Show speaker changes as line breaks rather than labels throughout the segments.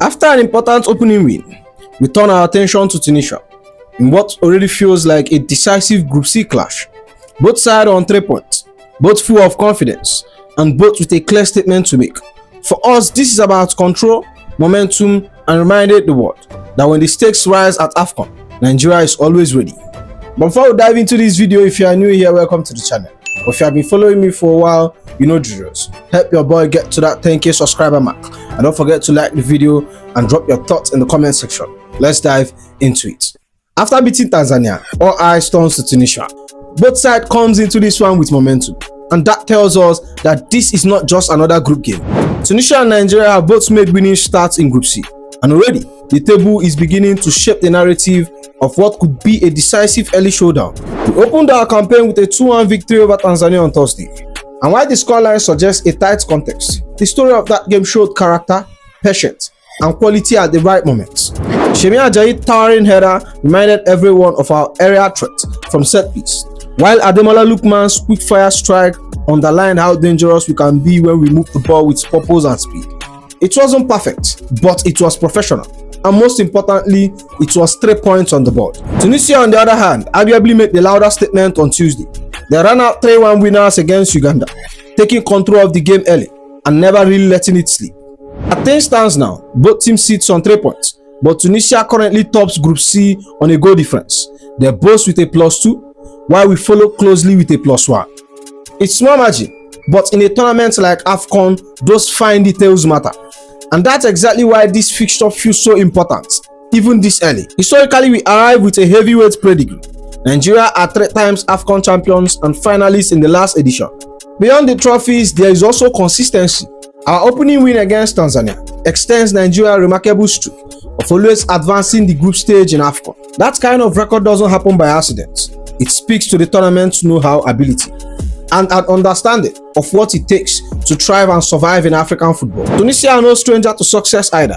After an important opening win, we turn our attention to Tunisia in what already feels like a decisive Group C clash. Both sides on 3 points, both full of confidence, and both with a clear statement to make. For us, this is about control, momentum, and reminding the world that when the stakes rise at AFCON, Nigeria is always ready. But before we dive into this video, if you are new here, welcome to the channel. But if you have been following me for a while, you know the rules. Help your boy get to that 10k subscriber mark. And don't forget to like the video and drop your thoughts in the comment section. Let's dive into it. After beating Tanzania, all eyes turns to Tunisia. Both sides comes into this one with momentum. And that tells us that this is not just another group game. Tunisia and Nigeria have both made winning starts in Group C. And already, the table is beginning to shape the narrative of what could be a decisive early showdown. We opened our campaign with a 2-1 victory over Tanzania on Thursday. And while the scoreline suggests a tight contest, the story of that game showed character, patience, and quality at the right moments. Shemi Ajayi's towering header reminded everyone of our area threat from set piece, while Ademola Lookman's quick-fire strike underlined how dangerous we can be when we move the ball with purpose and speed. It wasn't perfect, but it was professional. And most importantly, it was 3 points on the board. Tunisia, on the other hand, arguably made the louder statement on Tuesday. They ran out 3-1 winners against Uganda, taking control of the game early and never really letting it slip. As things stands now, both teams sit on 3 points, but Tunisia currently tops Group C on a goal difference. They're both with a +2, while we follow closely with a +1. It's small margin, but in a tournament like AFCON, those fine details matter. And that's exactly why this fixture feels so important, even this early. Historically, we arrive with a heavyweight pedigree. Nigeria are 3 times AFCON champions and finalists in the last edition. Beyond the trophies, there is also consistency. Our opening win against Tanzania extends Nigeria's remarkable streak of always advancing the group stage in AFCON. That kind of record doesn't happen by accident. It speaks to the tournament's know-how, ability, and an understanding of what it takes to thrive and survive in African football. Tunisia are no stranger to success either.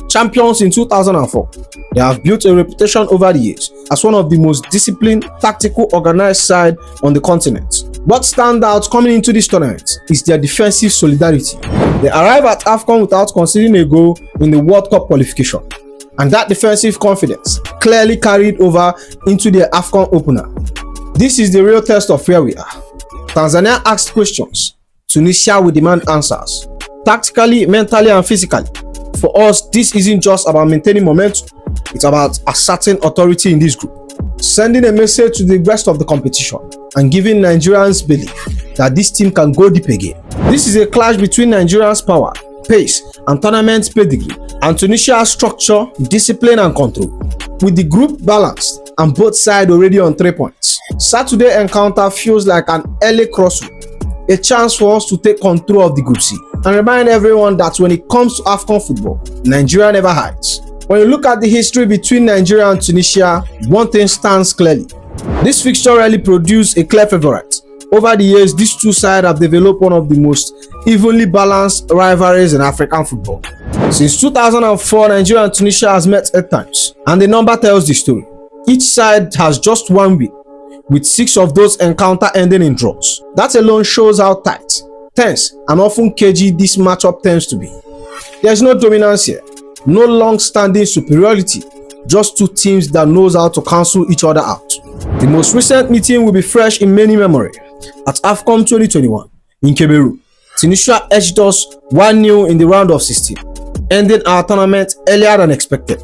Champions in 2004, they have built a reputation over the years as one of the most disciplined, tactical, organized side on the continent. What stands out coming into this tournament is their defensive solidarity. They arrive at AFCON without conceding a goal in the World Cup qualification, and that defensive confidence clearly carried over into their AFCON opener. This is the real test of where we are. Tanzania asked questions, Tunisia will demand answers, tactically, mentally, and physically. For us, this isn't just about maintaining momentum, it's about asserting authority in this group, sending a message to the rest of the competition, and giving Nigerians belief that this team can go deep again. This is a clash between Nigeria's power, pace, and tournament pedigree, and Tunisia's structure, discipline, and control. With the group balanced and both sides already on 3 points, Saturday's encounter feels like an early crossroad, a chance for us to take control of the Group C and remind everyone that when it comes to AFCON football, Nigeria never hides. When you look at the history between Nigeria and Tunisia, one thing stands clearly. This fixture really produced a clear favorite. Over the years, these two sides have developed one of the most evenly balanced rivalries in African football. Since 2004, Nigeria and Tunisia has met 8 times, and the number tells the story. Each side has just 1 win, with 6 of those encounters ending in draws. That alone shows how tight, tense, and often cagey this matchup tends to be. There's no dominance here, no long-standing superiority, just 2 teams that knows how to cancel each other out. The most recent meeting will be fresh in many memory. At AFCON 2021 in Cameroon, Tunisia edged us 1-0 in the round of 16, ending our tournament earlier than expected.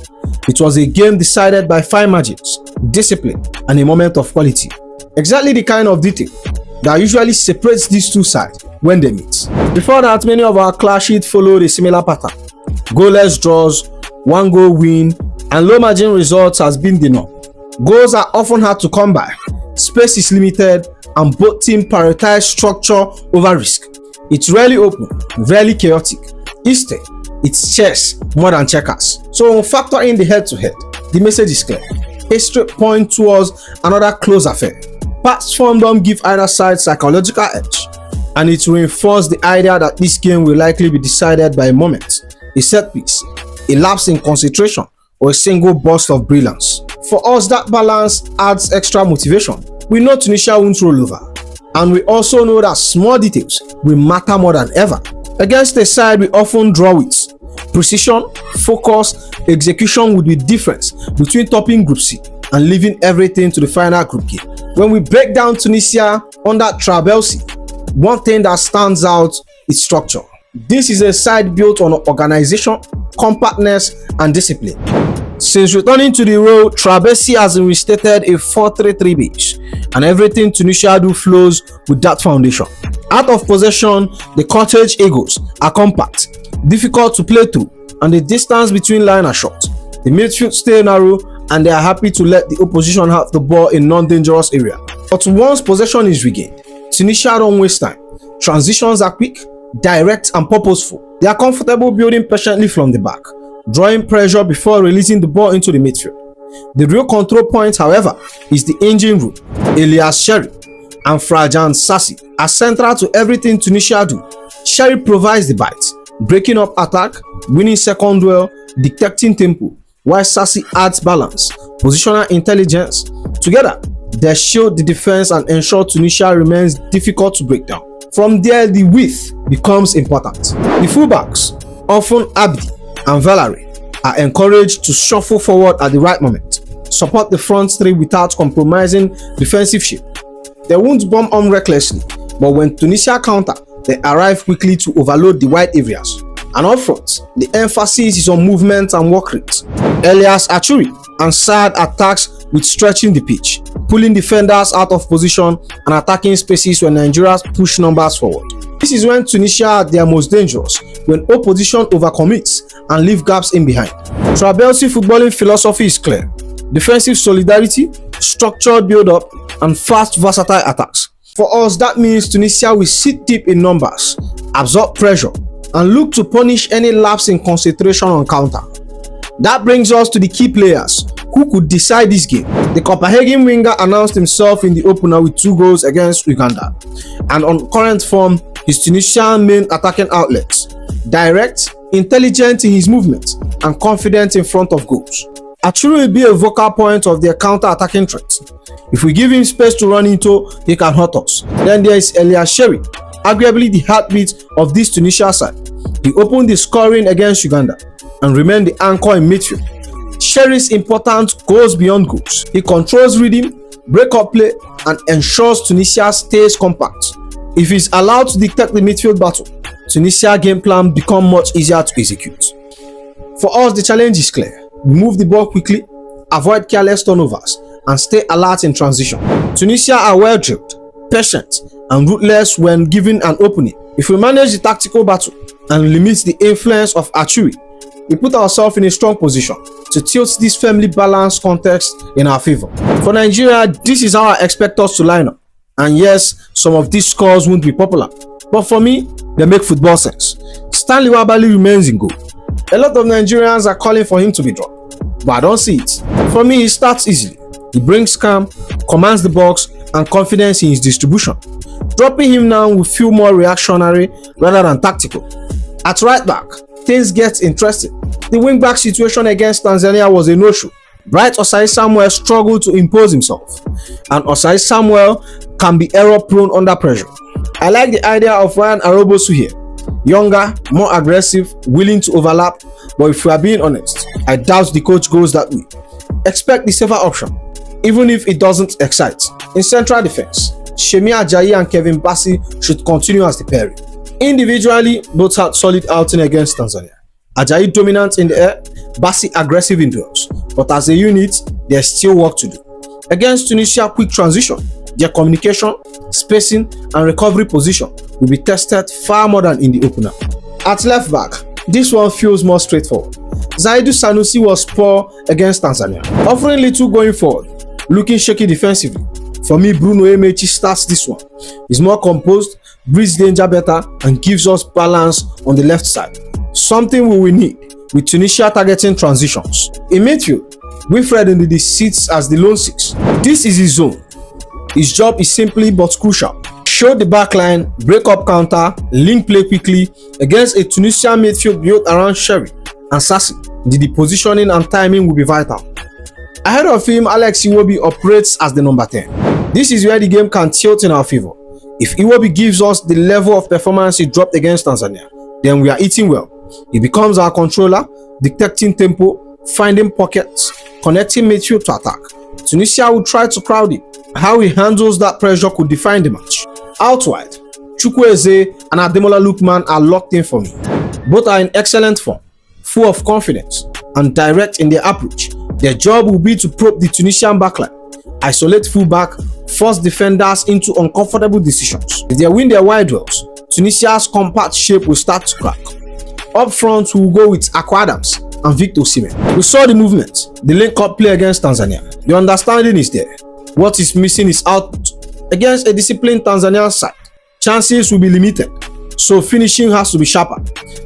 It was a game decided by fine margins, discipline, and a moment of quality. Exactly the kind of detail that usually separates these two sides when they meet. Before that, many of our clashes followed a similar pattern. Goalless draws, 1-goal win, and low margin results has been the norm. Goals are often hard to come by, space is limited, and both teams prioritize structure over risk. It's rarely open, rarely chaotic. Instead, it's chess more than checkers. So when we factor in the head-to-head, the message is clear. History points towards another close affair. Past form don't give either side psychological edge, and it reinforces the idea that this game will likely be decided by a moment, a set piece, a lapse in concentration, or a single burst of brilliance. For us, that balance adds extra motivation. We know Tunisia won't roll over, and we also know that small details will matter more than ever. Against a side we often draw with, Precision, focus, execution would be the difference between topping Group C and leaving everything to the final group game. When we break down Tunisia under Trabel C, one thing that stands out is structure. This is a side built on organization, compactness, and discipline. Since returning to the role, Trabel C has restated a 4-3-3 base, and everything Tunisia do flows with that foundation. Out of possession, the Cottage Eagles are compact, difficult to play through, and the distance between line are short. The midfield stay narrow, and they are happy to let the opposition have the ball in non-dangerous area. But once possession is regained, Tunisia don't waste time. Transitions are quick, direct, and purposeful. They are comfortable building patiently from the back, drawing pressure before releasing the ball into the midfield. The real control point, however, is the engine room. Elias Sherry and Frajan Sassi are central to everything Tunisia do. Sherry provides the bite, breaking up attack, winning second duel, dictating tempo, while Sassi adds balance, positional intelligence. Together, they shield the defense and ensure Tunisia remains difficult to break down. From there, the width becomes important. The fullbacks, often Abdi and Valerie, are encouraged to shuffle forward at the right moment, support the front three without compromising defensive shape. They won't bomb on recklessly, but when Tunisia counter, they arrive quickly to overload the wide areas. And up front, the emphasis is on movement and work rate. Elias Achuri and Saad attacks with stretching the pitch, pulling defenders out of position and attacking spaces when Nigerians push numbers forward. This is when Tunisia are their most dangerous, when opposition overcommits and leave gaps in behind. Trabelsi footballing philosophy is clear: defensive solidarity, structured build-up, and fast, versatile attacks. For us, that means Tunisia will sit deep in numbers, absorb pressure, and look to punish any lapse in concentration on counter. That brings us to the key players who could decide this game. The Copenhagen winger announced himself in the opener with 2 goals against Uganda, and on current form, his Tunisian main attacking outlets: direct, intelligent in his movement, and confident in front of goals. Achuru will be a vocal point of their counter-attacking threat. If we give him space to run into, he can hurt us. Then there is Elias Sherry, arguably the heartbeat of this Tunisia side. He opened the scoring against Uganda and remained the anchor in midfield. Sherry's importance goes beyond goals. He controls rhythm, break-up play, and ensures Tunisia stays compact. If he's allowed to dictate the midfield battle, Tunisia game plan becomes much easier to execute. For us, the challenge is clear. We move the ball quickly, avoid careless turnovers, and stay alert in transition. Tunisia are well-drilled, patient, and ruthless when given an opening. If we manage the tactical battle and limit the influence of Achuri, we put ourselves in a strong position to tilt this firmly balanced context in our favor. For Nigeria, this is how I expect us to line up. And yes, some of these scores won't be popular, but for me, they make football sense. Stanley Wabali remains in goal. A lot of Nigerians are calling for him to be dropped, but I don't see it. For me, he starts easily. He brings calm, commands the box, and confidence in his distribution. Dropping him now will feel more reactionary rather than tactical. At right back, things get interesting. The wing-back situation against Tanzania was a no-show. Bright Osai Samuel struggled to impose himself, and Osai Samuel can be error-prone under pressure. I like the idea of Ryan Arobosu here. Younger, more aggressive, willing to overlap, but if we are being honest, I doubt the coach goes that way. Expect the safer option, even if it doesn't excite. In central defense, Shemi Ajayi and Kevin Bassi should continue as the pairing. Individually, both had solid outing against Tanzania. Ajayi dominant in the air, Bassi aggressive in duels, but as a unit, there's still work to do. Against Tunisia, quick transition, their communication, spacing, and recovery position will be tested far more than in the opener. At left back, this one feels more straightforward. Zaidu Sanusi was poor against Tanzania, offering little going forward, looking shaky defensively. For me, Bruno Emechi starts this one. He's more composed, breathes danger better, and gives us balance on the left side. Something we will need with Tunisia targeting transitions. In midfield, Wilfred Ndidi sits as the lone 6. This is his zone. His job is simply but crucial. Show the backline, break up counter, link play quickly against a Tunisian midfield built around Sherry and Sassi. The positioning and timing will be vital. Ahead of him, Alex Iwobi operates as the number 10. This is where the game can tilt in our favor. If Iwobi gives us the level of performance he dropped against Tanzania, then we are eating well. He becomes our controller, dictating tempo, finding pockets, connecting midfield to attack. Tunisia will try to crowd him. How he handles that pressure could define the match. Out wide, Chukwueze and Ademola Lookman are locked in for me. Both are in excellent form, full of confidence, and direct in their approach. Their job will be to probe the Tunisian backline, isolate fullback, force defenders into uncomfortable decisions. If they win their wide duels, Tunisia's compact shape will start to crack. Up front, we will go with Akwa Adams and Victor Osimhen. We saw the movement, the link-up play against Tanzania. The understanding is there. What is missing is output. Against a disciplined Tanzanian side, chances will be limited, so finishing has to be sharper.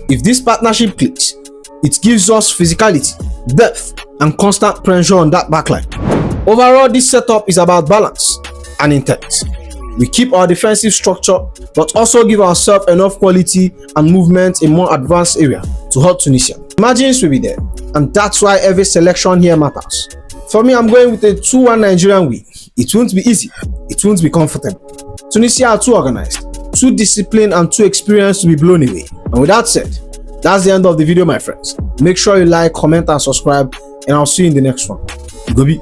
If this partnership clicks, it gives us physicality, depth, and constant pressure on that backline. Overall, this setup is about balance and intent. We keep our defensive structure, but also give ourselves enough quality and movement in more advanced area to hurt Tunisia. Margins will be there, and that's why every selection here matters. For me, I'm going with a 2-1 Nigerian win. It won't be easy, it won't be comfortable. Tunisia are too organized, too disciplined, and too experienced to be blown away. And with that said, that's the end of the video, my friends. Make sure you like, comment, and subscribe, and I'll see you in the next one. Gobi.